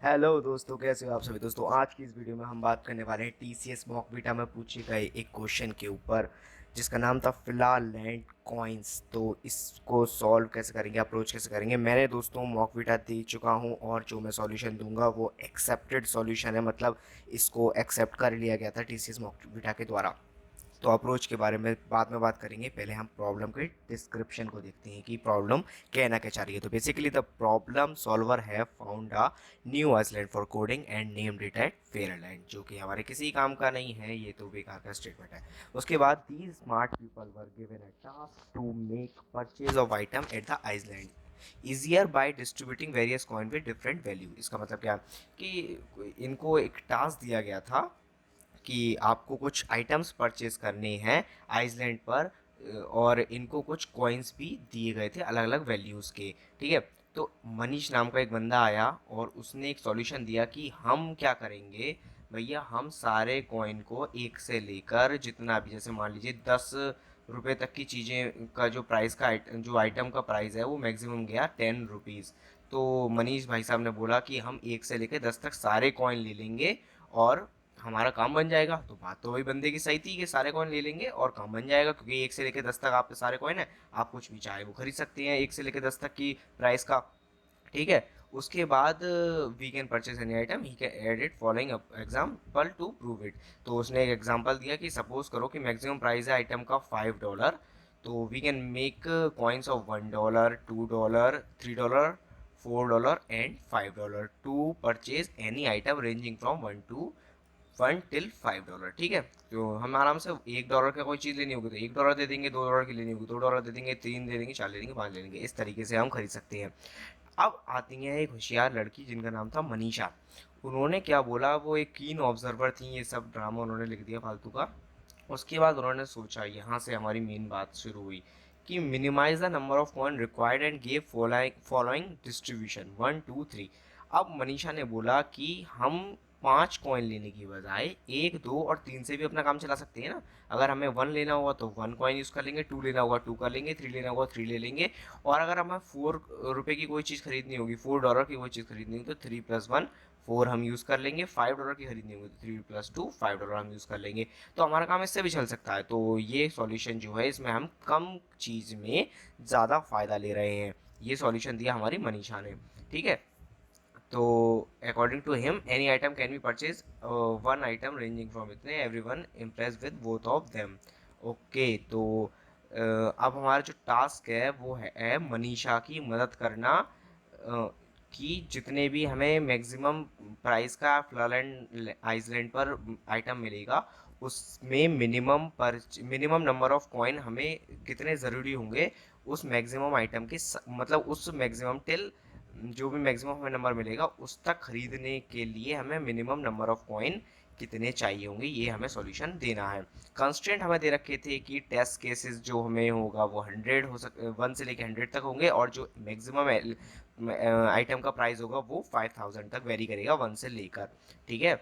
Hello दोस्तों, कैसे हो आप सभी दोस्तों। आज की इस वीडियो में हम बात करने वाले हैं टीसीएस मॉक बीटा में पूछे गए एक क्वेश्चन के ऊपर, जिसका नाम था फिलहाल लैंड कॉइन्स। तो इसको सॉल्व कैसे करेंगे, अप्रोच कैसे करेंगे। मैंने दोस्तों मॉक बीटा दे चुका हूं और जो मैं सॉल्यूशन दूंगा वो एक्सेप्टेड सॉल्यूशन है, मतलब इसको एक्सेप्ट कर लिया गया था टीसीएस मॉक बीटा के द्वारा। तो अप्रोच के बारे में बाद में बात करेंगे, पहले हम प्रॉब्लम के डिस्क्रिप्शन को देखते हैं कि प्रॉब्लम कहना क्या चाह रही है। तो बेसिकली द प्रॉब्लम सॉल्वर है found a new island for coding and named it at Fairland, जो कि हमारे किसी काम का नहीं है, ये तो बेकार का स्टेटमेंट है। उसके बाद the smart people were given a task to make purchase of item at the island easier by distributing various coin with different value. इसका मतलब क्या कि इनको एक टास्क दिया गया था कि आपको कुछ आइटम्स परचेज करने हैं आइसलैंड पर, और इनको कुछ कॉइन्स भी दिए गए थे अलग अलग वैल्यूज़ के। ठीक है। तो मनीष नाम का एक बंदा आया और उसने एक सॉल्यूशन दिया कि हम क्या करेंगे भैया, हम सारे कॉइन को एक से लेकर जितना भी, जैसे मान लीजिए 10 रुपये तक की चीज़ें का जो प्राइस का जो आइटम का प्राइस है वो मैक्सिमम गया 10 रुपीज़। तो मनीष भाई साहब ने बोला कि हम 1 से लेकर 10 तक सारे कॉइन ले लेंगे और हमारा काम बन जाएगा। तो बात तो वही बंदे की सही थी कि सारे कॉइन ले लेंगे और काम बन जाएगा, क्योंकि 1 से लेकर 10 तक आपके सारे कॉइन है, आप कुछ भी चाहे वो खरीद सकते हैं 1 से लेकर 10 तक की प्राइस का। ठीक है। उसके बाद we can purchase any item he can add it following example to prove it. तो उसने एक एग्जाम्पल दिया कि सपोज करो कि मैक्सिमम प्राइस है आइटम का $5, तो we can make coins of $1, $2, $3, $4 and $5 to purchase any item ranging from 1 to 5 ठीक है। तो हम आराम से $1 का कोई चीज़ लेनी होगी तो $1 दे देंगे, $2 की लेनी होगी $2 दे देंगे, 3 दे देंगे, 4 ले देंगे, 5 ले लेंगे। इस तरीके से हम खरीद सकते हैं। अब आती है एक होशियार लड़की जिनका नाम था मनीषा। उन्होंने क्या बोला, वो एक कीन ऑब्जर्वर थी, ये सब ड्रामा उन्होंने लिख दिया फालतू का। उसके बाद उन्होंने सोचा, यहाँ से हमारी मेन बात शुरू हुई कि minimize the number of coin required and give following distribution 1 2 3। अब मनीषा ने बोला कि हम 5 कॉइन लेने की बजाय 1 2 और 3 से भी अपना काम चला सकते हैं ना। अगर हमें 1 लेना होगा तो 1 कॉइन यूज़ कर लेंगे, 2 लेना होगा 2 कर लेंगे, 3 लेना होगा 3 ले लेंगे। और अगर हमें 4 रुपये की कोई चीज़ खरीदनी होगी, $4 की कोई चीज़ खरीदनी होगी तो 3 + 1 4 हम यूज़ कर लेंगे। $5 की खरीदनी होगी तो 3 + 2 $5 हम यूज़ कर लेंगे। तो हमारा काम इससे भी चल सकता है। तो ये सॉल्यूशन जो है, इसमें हम कम चीज़ में ज़्यादा फ़ायदा ले रहे हैं। ये सॉल्यूशन दिया हमारी मनीषा ने। ठीक है। तो according to him any item can be purchase, one item ranging from इतने every one impress with both of them. Okay. तो अब हमारा जो टास्क है वो है मनीषा की मदद करना, कि जितने भी हमें मैक्सिमम प्राइस का फ्लालैंड आइसलैंड पर आइटम मिलेगा, उसमें मिनिमम नंबर ऑफ कॉइन हमें कितने ज़रूरी होंगे उस मैक्सिमम आइटम के मतलब उस मैक्सिमम टिल जो भी मैक्सिमम हमें नंबर मिलेगा उस तक खरीदने के लिए हमें मिनिमम नंबर ऑफ कॉइन कितने चाहिए होंगे, ये हमें सॉल्यूशन देना है। कंस्ट्रेंट हमें दे रखे थे कि टेस्ट केसेस जो हमें होगा वो 1 से लेकर 100 तक होंगे, और जो मैक्सिमम आइटम का प्राइस होगा वो 5000 तक वेरी करेगा 1 से लेकर। ठीक है।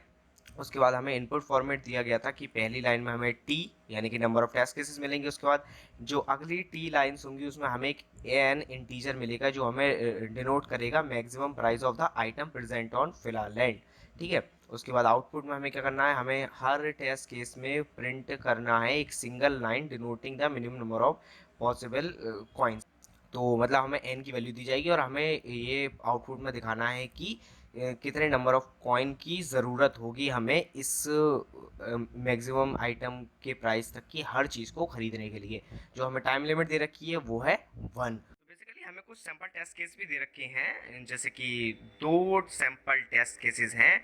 उसके बाद हमें इनपुट फॉर्मेट दिया गया था कि पहली लाइन में हमें टी यानी कि नंबर ऑफ टेस्ट केसेस मिलेंगे। उसके बाद जो अगली टी लाइन्स होंगी उसमें हमें एक एन इंटीजर मिलेगा जो हमें डिनोट करेगा maximum price of the item present on Philaland. ठीक है। उसके बाद आउटपुट में हमें क्या करना है, हमें हर टेस्ट केस में प्रिंट करना है एक single line denoting the minimum number of possible coins. तो मतलब हमें एन की वैल्यू दी जाएगी और हमें ये आउटपुट में दिखाना है कि कितने नंबर ऑफ कॉइन की ज़रूरत होगी हमें इस मैक्सिमम आइटम के प्राइस तक की हर चीज़ को खरीदने के लिए। जो हमें टाइम लिमिट दे रखी है वो है 1। तो बेसिकली हमें कुछ सैम्पल टेस्ट केस भी दे रखे हैं, जैसे कि 2 सैम्पल टेस्ट केसेस हैं।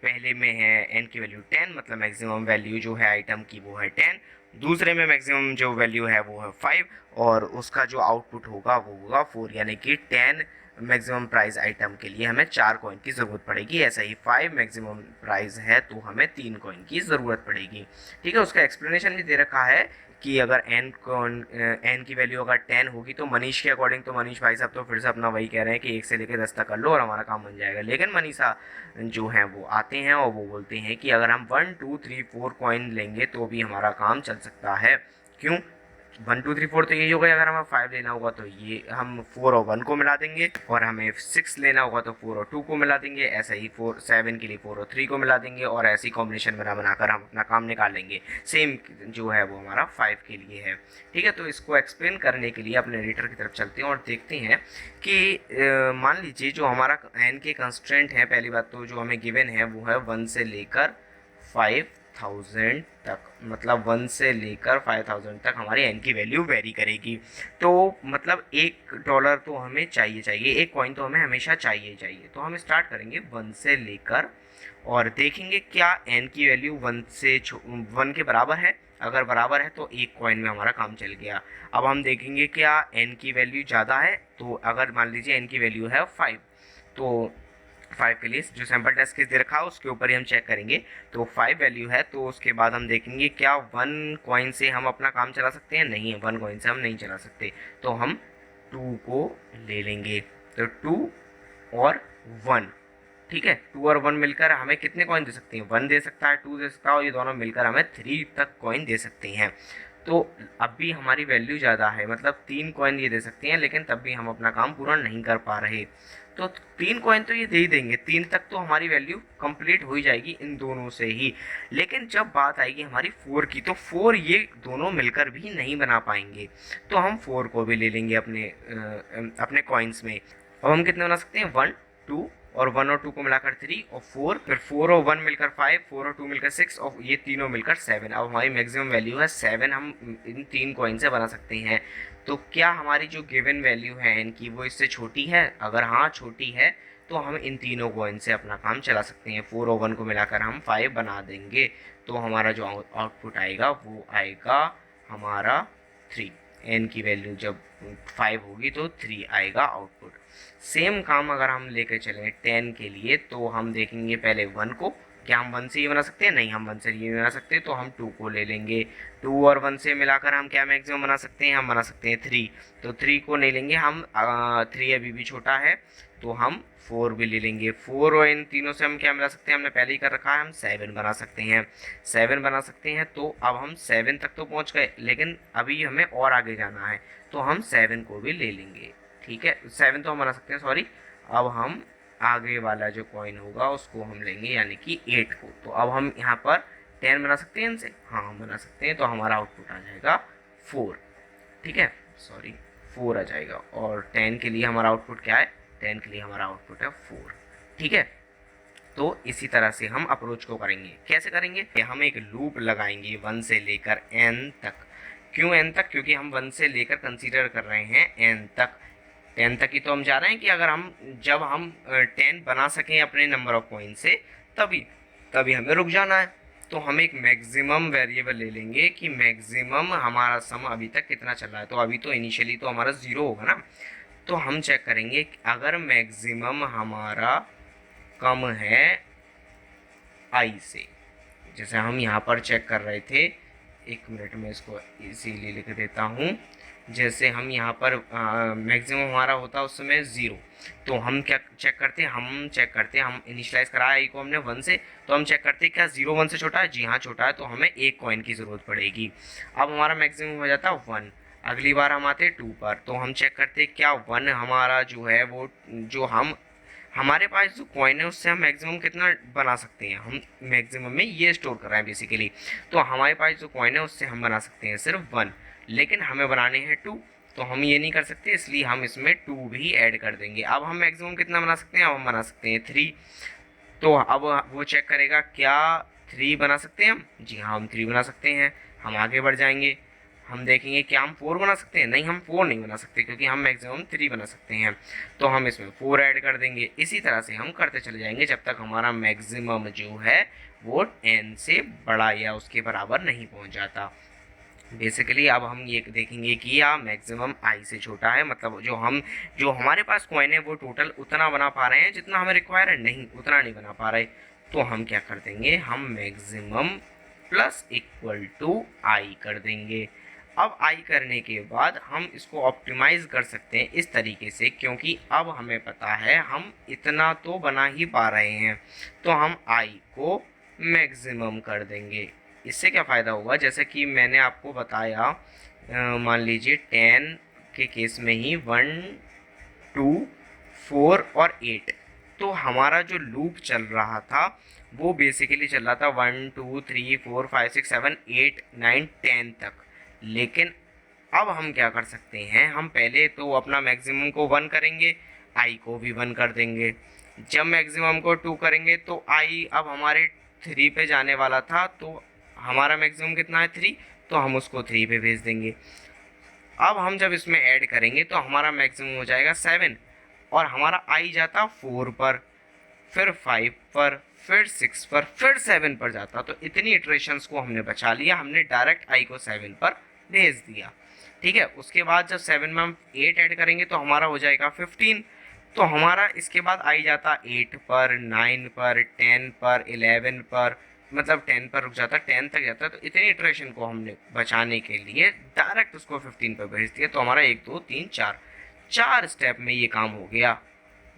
पहले में है एन की वैल्यू 10, मतलब मैक्सिमम वैल्यू जो है आइटम की वो है 10। दूसरे में मैक्सिमम जो वैल्यू है वो है 5, और उसका जो आउटपुट होगा वो होगा 4, यानी कि 10 मैक्सिमम प्राइस आइटम के लिए हमें 4 कॉइन की ज़रूरत पड़ेगी। ऐसा ही 5 मैक्सिमम प्राइस है तो हमें 3 कॉइन की ज़रूरत पड़ेगी। ठीक है। उसका एक्सप्लेनेशन भी दे रखा है कि अगर एन की वैल्यू अगर 10 होगी तो मनीष के अकॉर्डिंग, तो मनीष भाई साहब तो फिर से अपना वही कह रहे हैं कि 1 से लेकर 10 तक कर लो और हमारा काम बन जाएगा। लेकिन मनीषा जो हैं वो आते हैं और वो बोलते हैं कि अगर हम 1 2 3 4 कॉइन लेंगे तो भी हमारा काम चल सकता है। क्यों? 1 2 3 4 तो यही हो गया। अगर हमें 5 लेना होगा तो ये हम 4 और 1 को मिला देंगे, और हमें 6 लेना होगा तो 4 और 2 को मिला देंगे। ऐसा ही 7 के लिए 4 और 3 को मिला देंगे, और ऐसी कॉम्बिनेशन बना बनाकर हम अपना काम निकाल लेंगे। सेम जो है वो हमारा 5 के लिए है। ठीक है, तो इसको एक्सप्लेन करने के लिए अपने एडिटर की तरफ चलते हैं और देखते हैं कि मान लीजिए जो हमारा एन के कंस्ट्रेंट है, पहली बात तो जो हमें गिवन है वो है 1 से लेकर 5000 तक, मतलब 1 से लेकर 5000 तक हमारी एन की वैल्यू वेरी करेगी। तो मतलब $1 तो हमें चाहिए, एक कॉइन तो हमें हमेशा चाहिए। तो हम स्टार्ट करेंगे 1 से लेकर, और देखेंगे क्या एन की वैल्यू 1 के बराबर है। अगर बराबर है तो एक कॉइन में हमारा काम चल गया। अब हम देखेंगे क्या एन की वैल्यू ज़्यादा है, तो अगर मान लीजिए एन की वैल्यू है 5, तो 5 के लिए जो सैम्पल टेस्ट केस दे रखा है उसके ऊपर ही हम चेक करेंगे। तो 5 वैल्यू है, तो उसके बाद हम देखेंगे क्या 1 कॉइन से हम अपना काम चला सकते हैं। नहीं है, 1 कॉइन से हम नहीं चला सकते, तो हम 2 को ले लेंगे। तो 2 और 1, ठीक है, 2 और 1 मिलकर हमें कितने कॉइन दे सकते हैं, 1 दे सकता है, 2 दे सकता है, और ये दोनों मिलकर हमें 3 तक कॉइन दे सकते हैं। तो अब भी हमारी वैल्यू ज़्यादा है, मतलब 3 कॉइन ये दे सकते हैं, लेकिन तब भी हम अपना काम पूरा नहीं कर पा रहे। तो 3 कॉइन तो ये दे ही देंगे, 3 तक तो हमारी वैल्यू कंप्लीट हो ही जाएगी इन दोनों से ही। लेकिन जब बात आएगी हमारी 4 की, तो 4 ये दोनों मिलकर भी नहीं बना पाएंगे, तो हम 4 को भी ले लेंगे अपने कॉइन्स में। अब हम कितने बना सकते हैं, 1 2, और 1 और 2 को मिलाकर 3, और 4, फिर 4 और 1 मिलकर 5, 4 और 2 मिलकर 6, और ये तीनों मिलकर 7। अब हमारी मैक्सिमम वैल्यू है 7, हम इन 3 कॉइन से बना सकते हैं। तो क्या हमारी जो गिवन वैल्यू है इनकी वो इससे छोटी है? अगर हाँ छोटी है तो हम इन तीनों कॉइन से अपना काम चला सकते हैं। 4 और 1 को मिलाकर हम 5 बना देंगे, तो हमारा जो आउटपुट आएगा वो आएगा हमारा 3। एन की वैल्यू जब 5 होगी तो 3 आएगा आउटपुट। सेम काम अगर हम लेकर चलें 10 के लिए, तो हम देखेंगे पहले 1 को, क्या हम 1 से ये बना सकते हैं? नहीं, हम 1 से ये बना सकते, तो हम 2 को ले लेंगे। 2 और 1 से मिलाकर हम क्या मैक्सिमम बना सकते हैं? हम बना सकते हैं 3, तो 3 को नहीं लेंगे हम, 3 अभी भी छोटा है, तो हम 4 भी ले लेंगे। 4 और इन तीनों से हम क्या मिला सकते हैं? हमने पहले ही कर रखा है, हम 7 बना सकते हैं। 7 बना सकते हैं, तो अब हम 7 तक तो पहुंच गए, लेकिन अभी हमें और आगे जाना है, तो हम 7 को भी ले लेंगे। ठीक है, 7 तो हम बना सकते हैं, सॉरी। अब हम आगे वाला जो कॉइन होगा उसको हम लेंगे, यानी कि 8 को। तो अब हम यहाँ पर 10 बना सकते हैं इनसे, हाँ हम बना सकते हैं, तो हमारा आउटपुट आ जाएगा 4। ठीक है, सॉरी 4 आ जाएगा। और 10 के लिए हमारा आउटपुट क्या है? 10 के लिए हमारा आउटपुट है 4। ठीक है, तो इसी तरह से हम अप्रोच को करेंगे। कैसे करेंगे? हम एक लूप लगाएंगे 1 से लेकर n तक। क्यों n तक? क्योंकि हम 1 से लेकर कंसीडर कर रहे हैं n तक। 10 तक ही तो हम जा रहे हैं कि अगर हम जब हम 10 बना सकें अपने नंबर ऑफ कॉइन से, तभी तभी हमें रुक जाना है। तो हम एक मैक्सिमम वेरिएबल ले लेंगे कि मैक्सिमम हमारा सम अभी तक कितना चल रहा है। तो अभी तो इनिशियली तो हमारा 0 होगा ना, तो हम चेक करेंगे अगर मैक्सिमम हमारा कम है i से, जैसे हम यहाँ पर चेक कर रहे थे, एक मिनट में इसको इसीलिए लिख देता हूँ। जैसे हम यहाँ पर मैक्सिमम हमारा होता है उस समय 0, तो हम क्या चेक करते हैं? हम इनिशियलाइज कराया आई को हमने 1 से, तो हम चेक करते हैं क्या 0 1 से छोटा है? जी हाँ छोटा है, तो हमें एक कॉइन की ज़रूरत पड़ेगी। अब हमारा मैक्सिमम हो जाता है 1। अगली बार हम आते 2 पर, तो हम चेक करते हैं क्या 1 हमारा जो है वो, जो हम हमारे पास जो कॉइन है उससे हम मैक्सिमम कितना बना सकते हैं? हम मैक्सिमम में ये स्टोर कर रहे हैं बेसिकली, तो हमारे पास जो कॉइन है उससे हम बना सकते हैं सिर्फ 1, लेकिन हमें बनाने हैं 2, तो हम ये नहीं कर सकते, इसलिए हम इसमें 2 भी ऐड कर देंगे। अब हम मैक्सिमम कितना बना सकते हैं? अब हम बना सकते हैं 3। तो अब वो चेक करेगा क्या 3 बना सकते हैं हम? जी हाँ, हम 3 बना सकते हैं। हम आगे बढ़ जाएंगे, हम देखेंगे क्या हम 4 बना सकते हैं? नहीं, हम 4 नहीं बना सकते, क्योंकि हम मैक्सिमम 3 बना सकते हैं, तो हम इसमें 4 ऐड कर देंगे। इसी तरह से हम करते चले जाएंगे जब तक हमारा मैक्सिमम जो है वो n से बड़ा या उसके बराबर नहीं पहुंच जाता। बेसिकली अब हम ये देखेंगे कि या मैक्सिमम i से छोटा है, मतलब जो हमारे पास कॉइन है वो टोटल उतना बना पा रहे हैं जितना हमें रिक्वायर है, नहीं उतना नहीं बना पा रहे, तो हम क्या कर देंगे? हम maximum plus equal to i कर देंगे। अब i करने के बाद हम इसको ऑप्टिमाइज कर सकते हैं इस तरीके से, क्योंकि अब हमें पता है हम इतना तो बना ही पा रहे हैं, तो हम i को मैक्सिमम कर देंगे। इससे क्या फ़ायदा होगा? जैसे कि मैंने आपको बताया मान लीजिए 10 के केस में ही 1 2 4 और 8, तो हमारा जो लूप चल रहा था वो बेसिकली चल रहा था 1 2 3 4 5 6 7 8 9 10 तक। लेकिन अब हम क्या कर सकते हैं, हम पहले तो अपना मैक्सिमम को 1 करेंगे, आई को भी 1 कर देंगे। जब मैक्सिमम को 2 करेंगे तो आई अब हमारे 3 पे जाने वाला था, तो हमारा मैक्सिमम कितना है 3, तो हम उसको 3 पे भेज देंगे। अब हम जब इसमें ऐड करेंगे तो हमारा मैक्सिमम हो जाएगा 7, और हमारा आई जाता 4 पर, फिर 5 पर, फिर 6 पर, फिर 7 पर जाता। तो इतनी इटरेशंस को हमने बचा लिया, हमने डायरेक्ट आई को 7 पर भेज दिया। ठीक है, उसके बाद जब 7 में हम 8 ऐड करेंगे तो हमारा हो जाएगा 15। तो हमारा इसके बाद आई जाता 8 पर, 9 पर, 10 पर, 11 पर, मतलब 10 पर रुक जाता, 10 तक जाता। तो इतनी इटरेशन को हमने बचाने के लिए डायरेक्ट उसको 15 पर भेज दिया। तो हमारा 1 2 3 4 4 स्टेप में ये काम हो गया।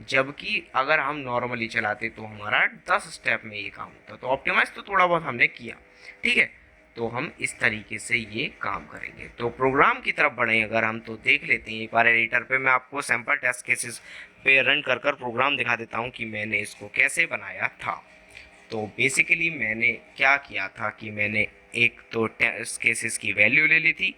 जबकि अगर हम नॉर्मली चलाते तो हमारा 10 स्टेप में ये काम होता। तो ऑप्टिमाइज तो थोड़ा बहुत हमने किया, ठीक है। तो हम इस तरीके से ये काम करेंगे। तो प्रोग्राम की तरफ बढ़े अगर हम, तो देख लेते हैं एक बार एडिटर पे। मैं आपको सैम्पल टेस्ट केसेस पे रन कर कर प्रोग्राम दिखा देता हूँ कि मैंने इसको कैसे बनाया था। तो बेसिकली मैंने क्या किया था कि मैंने एक तो टेस्ट केसेस की वैल्यू ले ली थी,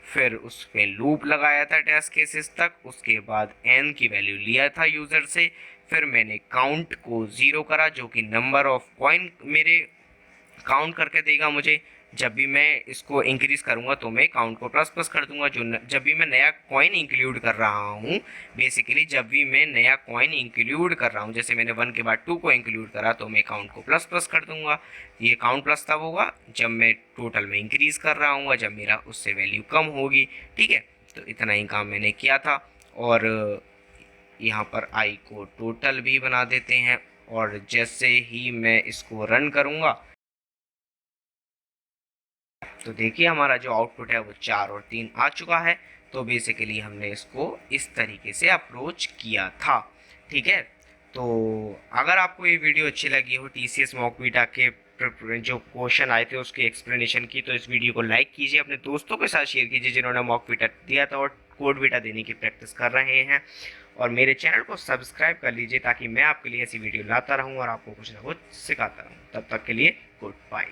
फिर उस पर लूप लगाया था टेस्ट केसेस तक, उसके बाद n की वैल्यू लिया था यूज़र से, फिर मैंने काउंट को 0 करा जो कि नंबर ऑफ कॉइन मेरे काउंट करके देगा मुझे। जब भी मैं इसको इंक्रीज करूंगा तो मैं काउंट को प्लस प्लस कर दूंगा। जब भी मैं नया कॉइन इंक्लूड कर रहा हूँ, बेसिकली जब भी मैं नया कॉइन इंक्लूड कर रहा हूँ, जैसे मैंने 1 के बाद 2 को इंक्लूड करा, तो मैं काउंट को प्लस प्लस कर दूंगा। ये काउंट प्लस तब होगा जब मैं टोटल में इंक्रीज कर रहा हूँ, जब मेरा उससे वैल्यू कम होगी। ठीक है, तो इतना ही काम मैंने किया था। और यहाँ पर आई को टोटल भी बना देते हैं, और जैसे ही मैं इसको रन करूँगा तो देखिए हमारा जो आउटपुट है वो 4 और 3 आ चुका है। तो बेसिकली हमने इसको इस तरीके से अप्रोच किया था। ठीक है, तो अगर आपको ये वीडियो अच्छी लगी हो TCS मॉक बीटा के जो क्वेश्चन आए थे उसके एक्सप्लेनेशन की, तो इस वीडियो को लाइक कीजिए, अपने दोस्तों के साथ शेयर कीजिए जिन्होंने मॉक बीटा दिया था और कोड बीटा देने की प्रैक्टिस कर रहे हैं, और मेरे चैनल को सब्सक्राइब कर लीजिए ताकि मैं आपके लिए ऐसी वीडियो लाता रहूं और आपको कुछ ना कुछ सिखाता रहूं। तब तक के लिए गुड बाय।